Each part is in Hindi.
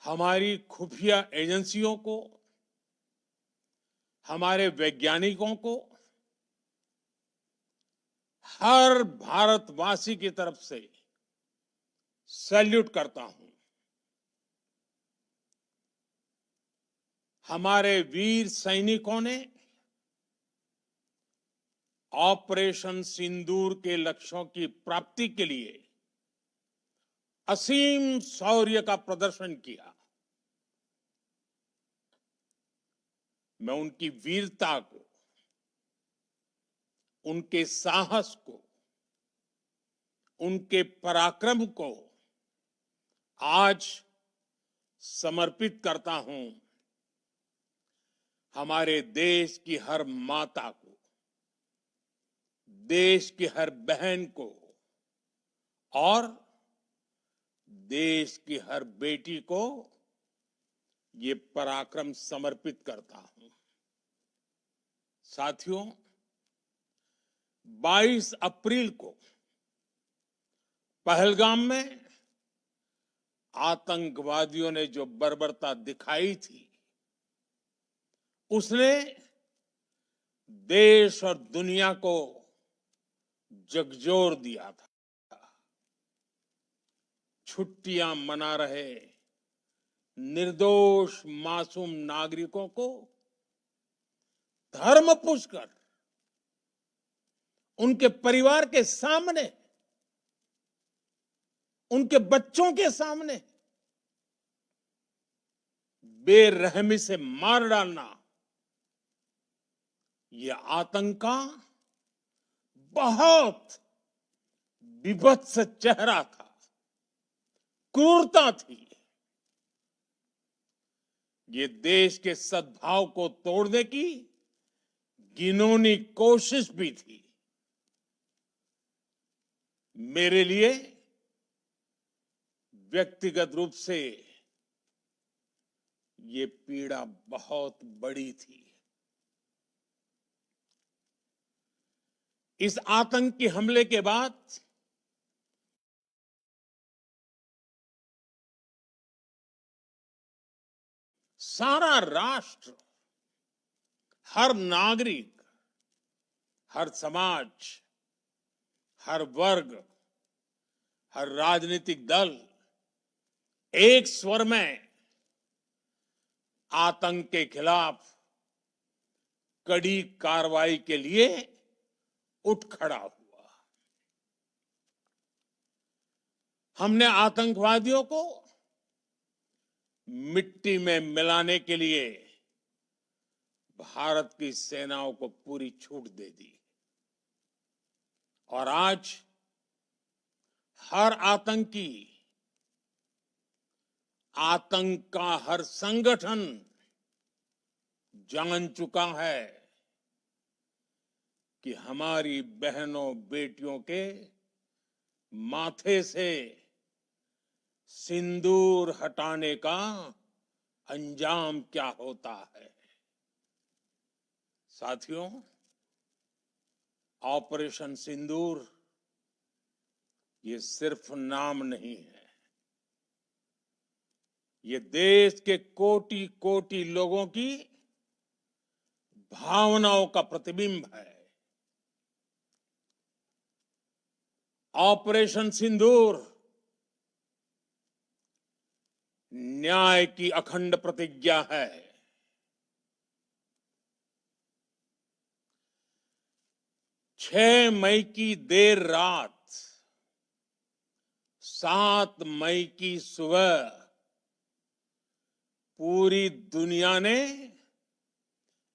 हमारी खुफिया एजेंसियों को, हमारे वैज्ञानिकों को, हर भारतवासी की तरफ से सैल्यूट करता हूं। हमारे वीर सैनिकों ने ऑपरेशन सिंदूर के लक्ष्यों की प्राप्ति के लिए असीम शौर्य का प्रदर्शन किया। मैं उनकी वीरता को, उनके साहस को, उनके पराक्रम को आज समर्पित करता हूं हमारे देश की हर माता को, देश की हर बहन को और देश की हर बेटी को ये पराक्रम समर्पित करता हूं। साथियों, 22 अप्रैल को पहलगाम में आतंकवादियों ने जो बर्बरता दिखाई थी, उसने देश और दुनिया को झकझोर दिया था। छुट्टियां मना रहे निर्दोष मासूम नागरिकों को धर्म पूछकर उनके परिवार के सामने, उनके बच्चों के सामने बेरहमी से मार डालना, यह आतंक का बहुत विभत्स चेहरा था, क्रूरता थी। ये देश के सद्भाव को तोड़ने की घिनौनी कोशिश भी थी। मेरे लिए व्यक्तिगत रूप से ये पीड़ा बहुत बड़ी थी। इस आतंकी हमले के बाद सारा राष्ट्र, हर नागरिक, हर समाज, हर वर्ग, हर राजनीतिक दल एक स्वर में आतंक के खिलाफ कड़ी कार्रवाई के लिए उठ खड़ा हुआ। हमने आतंकवादियों को मिट्टी में मिलाने के लिए भारत की सेनाओं को पूरी छूट दे दी और आज हर आतंकी, आतंक का हर संगठन जान चुका है कि हमारी बहनों बेटियों के माथे से सिंदूर हटाने का अंजाम क्या होता है। साथियों, ऑपरेशन सिंदूर ये सिर्फ नाम नहीं है, ये देश के कोटि कोटि लोगों की भावनाओं का प्रतिबिंब है। ऑपरेशन सिंदूर न्याय की अखंड प्रतिज्ञा है। 6 मई की देर रात, 7 मई की सुबह पूरी दुनिया ने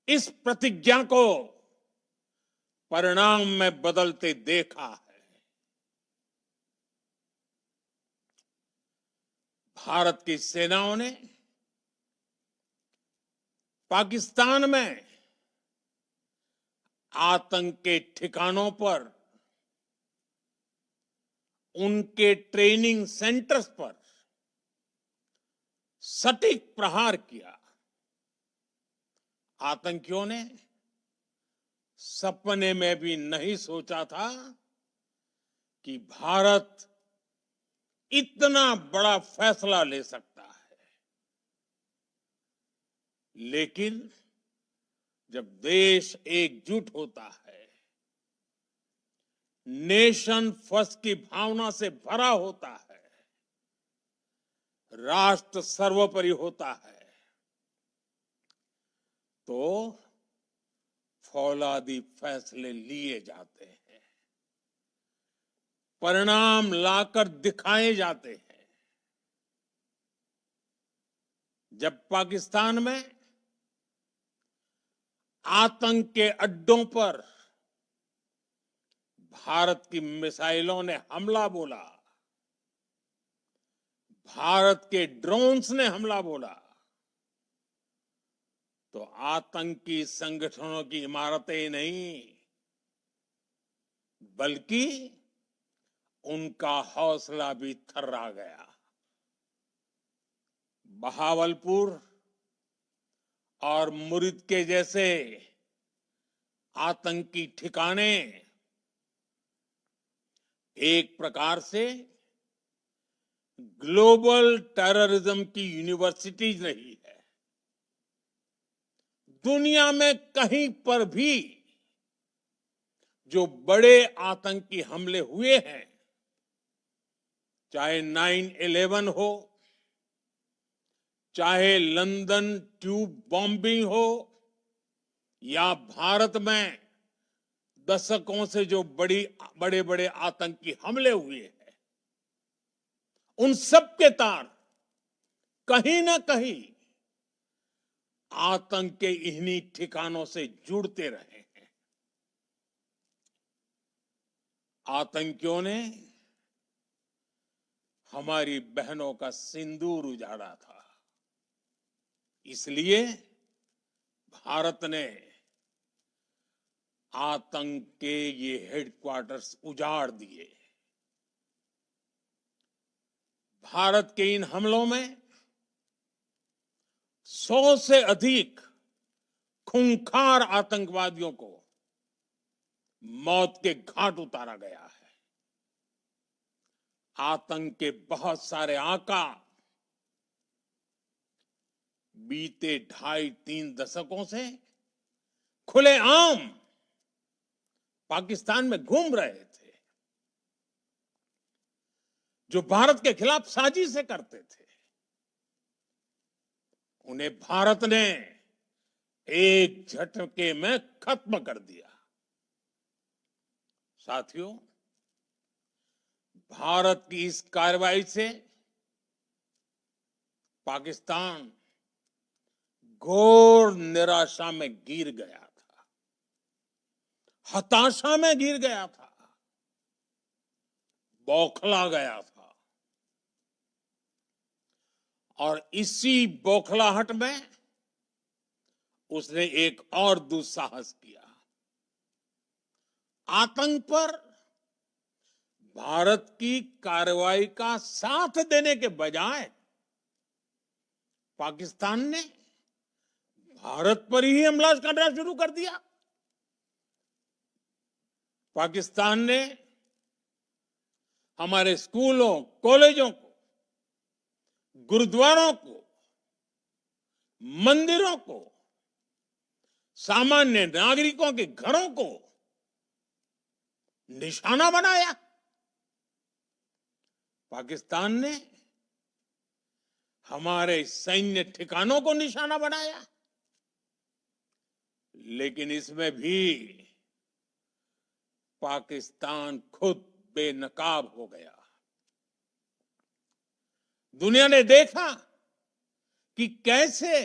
इस प्रतिज्ञा को परिणाम में बदलते देखा है। भारत की सेनाओं ने पाकिस्तान में आतंक के ठिकानों पर, उनके ट्रेनिंग सेंटर्स पर सटीक प्रहार किया। आतंकियों ने सपने में भी नहीं सोचा था कि भारत इतना बड़ा फैसला ले सकता है। लेकिन जब देश एकजुट होता है, नेशन फर्स्ट की भावना से भरा होता है, राष्ट्र सर्वोपरि होता है, तो फौलादी फैसले लिए जाते हैं, परिणाम लाकर दिखाए जाते हैं। जब पाकिस्तान में आतंक के अड्डों पर भारत की मिसाइलों ने हमला बोला, भारत के ड्रोन्स ने हमला बोला, तो आतंकी संगठनों की इमारतें नहीं, बल्कि उनका हौसला भी थर्रा गया। बहावलपुर और मुरिद के जैसे आतंकी ठिकाने एक प्रकार से ग्लोबल टेररिज्म की यूनिवर्सिटीज रही है। दुनिया में कहीं पर भी जो बड़े आतंकी हमले हुए हैं, चाहे 9/11 हो, चाहे लंदन ट्यूब बॉम्बिंग हो, या भारत में दशकों से जो बड़े बड़े आतंकी हमले हुए हैं, उन सब के तार कहीं ना कहीं आतंक के इन्हीं ठिकानों से जुड़ते रहे हैं। आतंकियों ने हमारी बहनों का सिंदूर उजाड़ा था, इसलिए भारत ने आतंक के ये हेडक्वार्टर्स उजाड़ दिए। भारत के इन हमलों में 100 से अधिक खूंखार आतंकवादियों को मौत के घाट उतारा गया है। आतंक के बहुत सारे आका बीते 2.5-3 दशकों से खुलेआम पाकिस्तान में घूम रहे थे, जो भारत के खिलाफ साजिशें करते थे। उन्हें भारत ने एक झटके में खत्म कर दिया। साथियों, भारत की इस कार्रवाई से पाकिस्तान घोर निराशा में गिर गया था, हताशा में गिर गया था, बौखला गया था। और इसी बौखलाहट में उसने एक और दुस्साहस किया। आतंक पर भारत की कार्रवाई का साथ देने के बजाय पाकिस्तान ने भारत पर ही हमला करना शुरू कर दिया। पाकिस्तान ने हमारे स्कूलों, कॉलेजों को, गुरुद्वारों को, मंदिरों को, सामान्य नागरिकों के घरों को निशाना बनाया। पाकिस्तान ने हमारे सैन्य ठिकानों को निशाना बनाया। लेकिन इसमें भी पाकिस्तान खुद बेनकाब हो गया। दुनिया ने देखा कि कैसे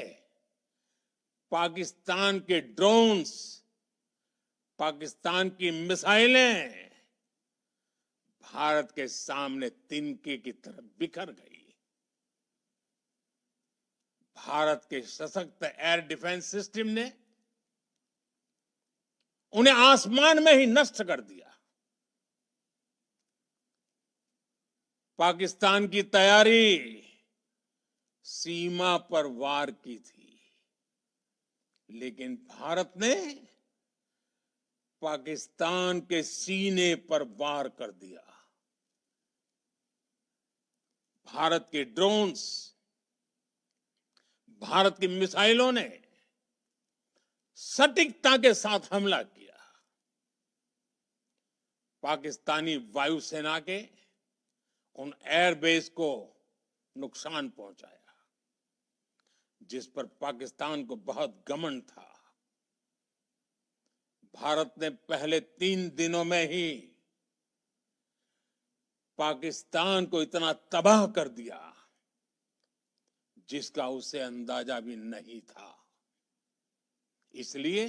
पाकिस्तान के ड्रोन्स, पाकिस्तान की मिसाइलें भारत के सामने तिनके की तरह बिखर गई। भारत के सशक्त एयर डिफेंस सिस्टम ने उन्हें आसमान में ही नष्ट कर दिया। पाकिस्तान की तैयारी सीमा पर वार की थी, लेकिन भारत ने पाकिस्तान के सीने पर वार कर दिया। भारत के ड्रोन्स भारत की मिसाइलों ने सटीकता के साथ हमला किया। पाकिस्तानी वायुसेना के उन एयरबेस को नुकसान पहुंचाया, जिस पर पाकिस्तान को बहुत घमंड था। भारत ने पहले 3 दिनों में ही पाकिस्तान को इतना तबाह कर दिया जिसका उसे अंदाजा भी नहीं था। इसलिए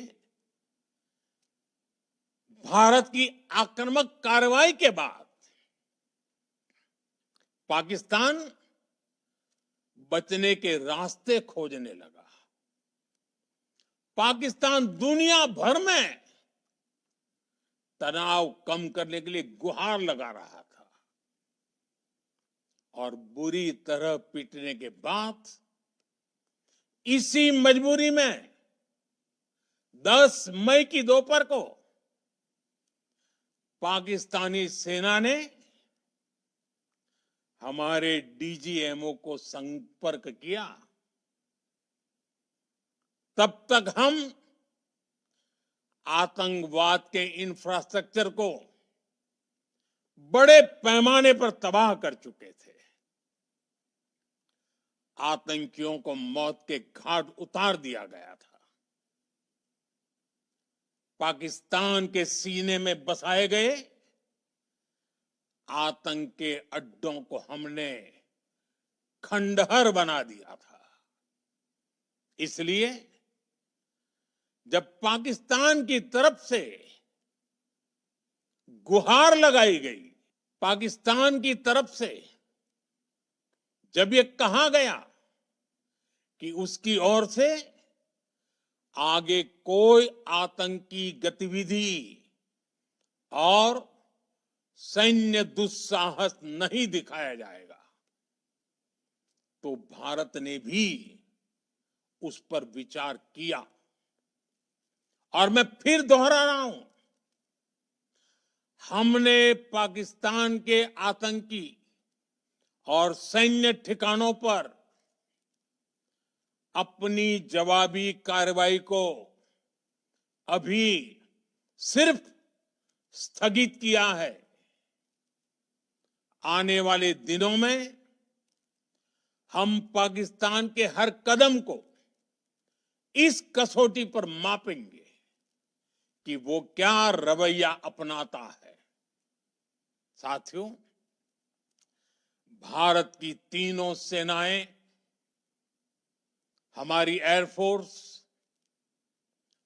भारत की आक्रामक कार्रवाई के बाद पाकिस्तान बचने के रास्ते खोजने लगा। पाकिस्तान दुनिया भर में तनाव कम करने के लिए गुहार लगा रहा था और बुरी तरह पीटने के बाद इसी मजबूरी में 10 मई की दोपहर को पाकिस्तानी सेना ने हमारे डीजीएमओ को संपर्क किया। तब तक हम आतंकवाद के इंफ्रास्ट्रक्चर को बड़े पैमाने पर तबाह कर चुके थे। आतंकियों को मौत के घाट उतार दिया गया था। पाकिस्तान के सीने में बसाए गए आतंक के अड्डों को हमने खंडहर बना दिया था। इसलिए जब पाकिस्तान की तरफ से गुहार लगाई गई, पाकिस्तान की तरफ से जब ये कहा गया कि उसकी ओर से आगे कोई आतंकी गतिविधि और सैन्य दुस्साहस नहीं दिखाया जाएगा, तो भारत ने भी उस पर विचार किया। और मैं फिर दोहरा रहा हूं, हमने पाकिस्तान के आतंकी और सैन्य ठिकानों पर अपनी जवाबी कार्रवाई को अभी सिर्फ स्थगित किया है। आने वाले दिनों में हम पाकिस्तान के हर कदम को इस कसौटी पर मापेंगे कि वो क्या रवैया अपनाता है। साथियों, भारत की तीनों सेनाएं, हमारी एयरफोर्स,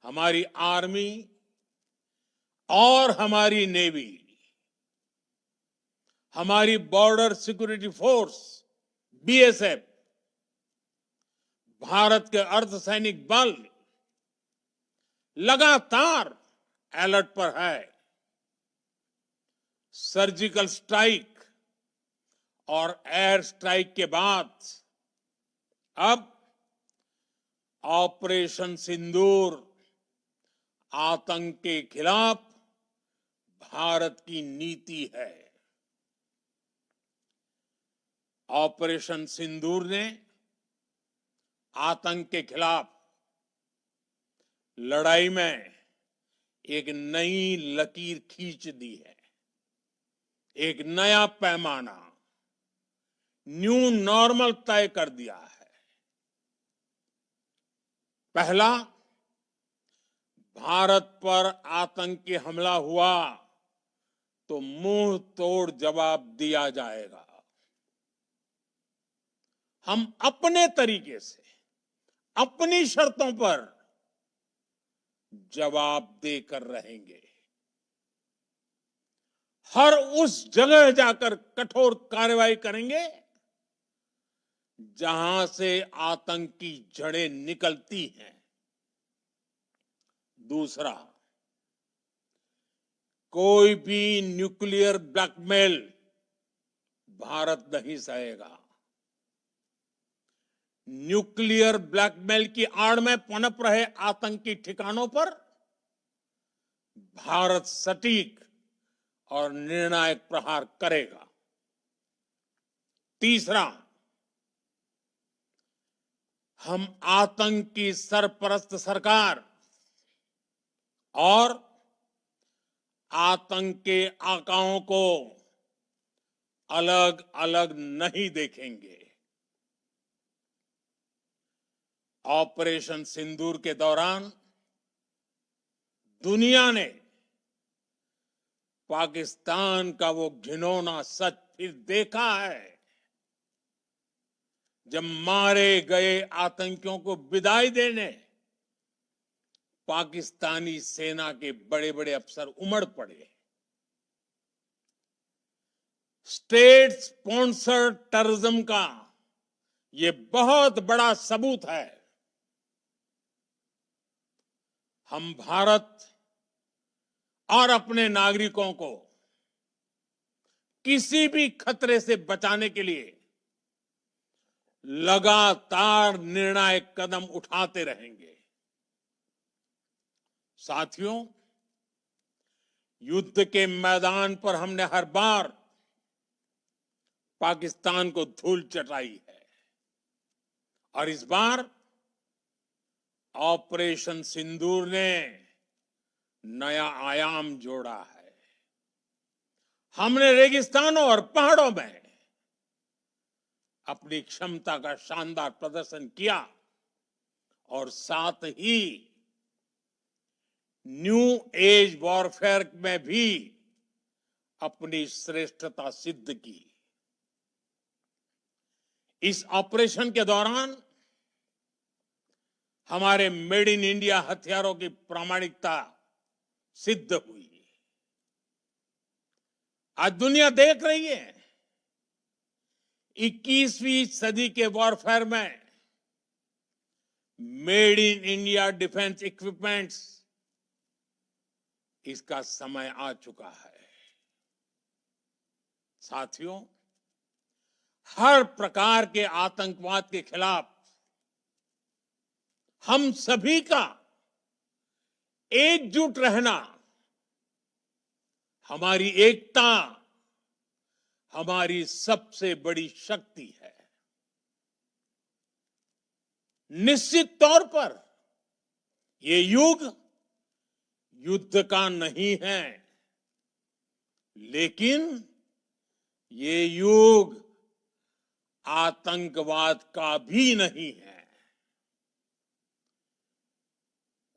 हमारी आर्मी और हमारी नेवी, हमारी border security force BSF, Bharat के अर्धसैनिक बल लगातार अलर्ट पर है। सर्जिकल स्ट्राइक और एयर स्ट्राइक के बाद अब ऑपरेशन सिंदूर आतंक के खिलाफ भारत की नीति है। ऑपरेशन सिंदूर ने आतंक के खिलाफ लड़ाई में एक नई लकीर खींच दी है, एक नया पैमाना, न्यू नॉर्मल तय कर दिया है। पहला, भारत पर आतंकी हमला हुआ तो मुंह तोड़ जवाब दिया जाएगा। हम अपने तरीके से, अपनी शर्तों पर जवाब देकर रहेंगे। हर उस जगह जाकर कठोर कार्रवाई करेंगे जहां से आतंक की जड़ें निकलती हैं। दूसरा, कोई भी न्यूक्लियर ब्लैकमेल भारत नहीं सहेगा। न्यूक्लियर ब्लैकमेल की आड़ में पनप रहे आतंकी ठिकानों पर भारत सटीक और निर्णायक प्रहार करेगा। तीसरा, हम आतंक की सरपरस्त सरकार और आतंक के आकाओं को अलग अलग नहीं देखेंगे। ऑपरेशन सिंदूर के दौरान दुनिया ने पाकिस्तान का वो घिनौना सच फिर देखा है, जब मारे गए आतंकियों को विदाई देने पाकिस्तानी सेना के बड़े बड़े अफसर उमड़ पड़े। स्टेट स्पॉन्सर्ड टेररिज्म का ये बहुत बड़ा सबूत है। हम भारत और अपने नागरिकों को किसी भी खतरे से बचाने के लिए लगातार निर्णायक कदम उठाते रहेंगे। साथियों, युद्ध के मैदान पर हमने हर बार पाकिस्तान को धूल चटाई है और इस बार ऑपरेशन सिंदूर ने नया आयाम जोड़ा है। हमने रेगिस्तानों और पहाड़ों में अपनी क्षमता का शानदार प्रदर्शन किया और साथ ही न्यू एज वॉरफेयर में भी अपनी श्रेष्ठता सिद्ध की। इस ऑपरेशन के दौरान हमारे मेड इन इंडिया हथियारों की प्रामाणिकता सिद्ध हुई। आज दुनिया देख रही है 21वीं सदी के वॉरफेयर में made in India defence equipments, इसका समय आ चुका है। साथियों, हर प्रकार के आतंकवाद के खिलाफ हम सभी का एकजुट रहना, हमारी एकता हमारी सबसे बड़ी शक्ति है। निश्चित तौर पर ये युग युद्ध का नहीं है, लेकिन ये युग आतंकवाद का भी नहीं है।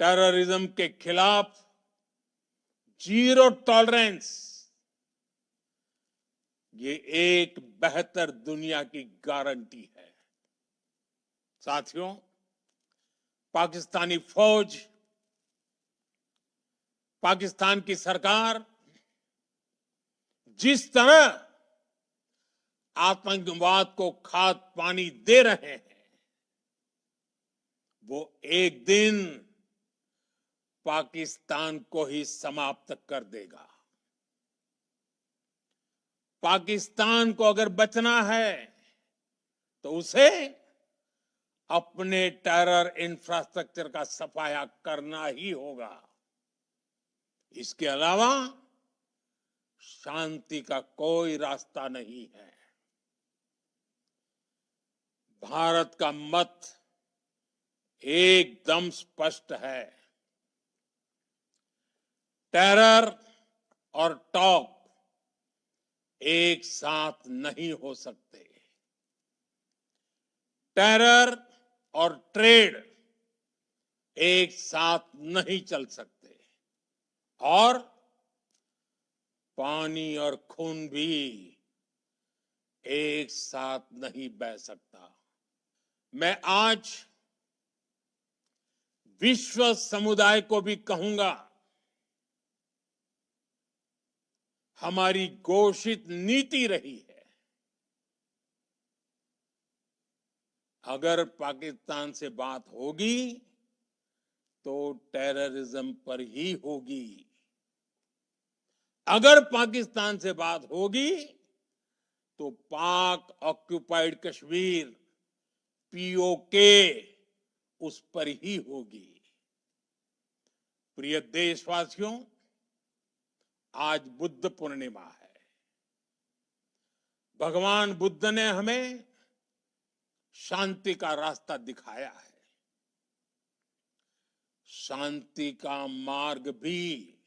टेररिज्म के खिलाफ जीरो टॉलरेंस, ये एक बेहतर दुनिया की गारंटी है। साथियों, पाकिस्तानी फौज, पाकिस्तान की सरकार जिस तरह आतंकवाद को खाद पानी दे रहे हैं, वो एक दिन पाकिस्तान को ही समाप्त कर देगा। पाकिस्तान को अगर बचना है तो उसे अपने टेरर इंफ्रास्ट्रक्चर का सफाया करना ही होगा। इसके अलावा शांति का कोई रास्ता नहीं है। भारत का मत एकदम स्पष्ट है। टेरर और टॉप एक साथ नहीं हो सकते। टेरर और ट्रेड एक साथ नहीं चल सकते और पानी और खून भी एक साथ नहीं बह सकता। मैं आज विश्व समुदाय को भी कहूंगा, हमारी घोषित नीति रही है, अगर पाकिस्तान से बात होगी तो टेररिज्म पर ही होगी। अगर पाकिस्तान से बात होगी तो पाक ऑक्युपाइड कश्मीर पीओके उस पर ही होगी। प्रिय देशवासियों, आज बुद्ध पूर्णिमा है। भगवान बुद्ध ने हमें शांति का रास्ता दिखाया है। शांति का मार्ग भी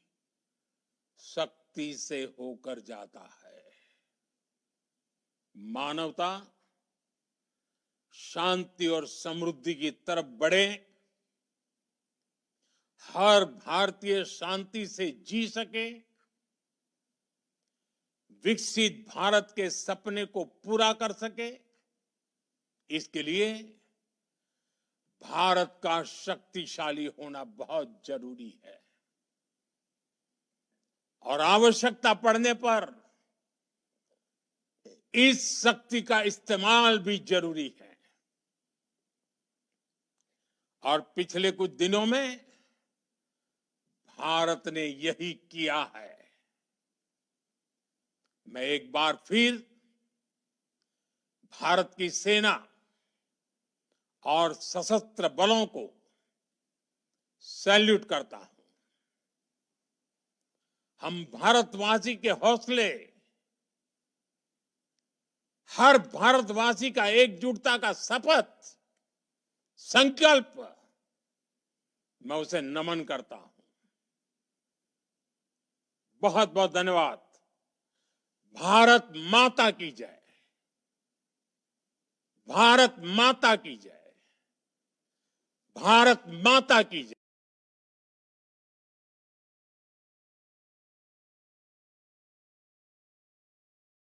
शक्ति से होकर जाता है। मानवता शांति और समृद्धि की तरफ बढ़े, हर भारतीय शांति से जी सके, विकसित भारत के सपने को पूरा कर सके, इसके लिए भारत का शक्तिशाली होना बहुत जरूरी है। और आवश्यकता पड़ने पर इस शक्ति का इस्तेमाल भी जरूरी है। और पिछले कुछ दिनों में भारत ने यही किया है। मैं एक बार फिर भारत की सेना और सशस्त्र बलों को सैल्यूट करता हूं। हम भारतवासी के हौसले, हर भारतवासी का एकजुटता का शपथ, संकल्प, मैं उसे नमन करता हूं। बहुत बहुत धन्यवाद। भारत माता की जय। भारत माता की जय। भारत माता की जय।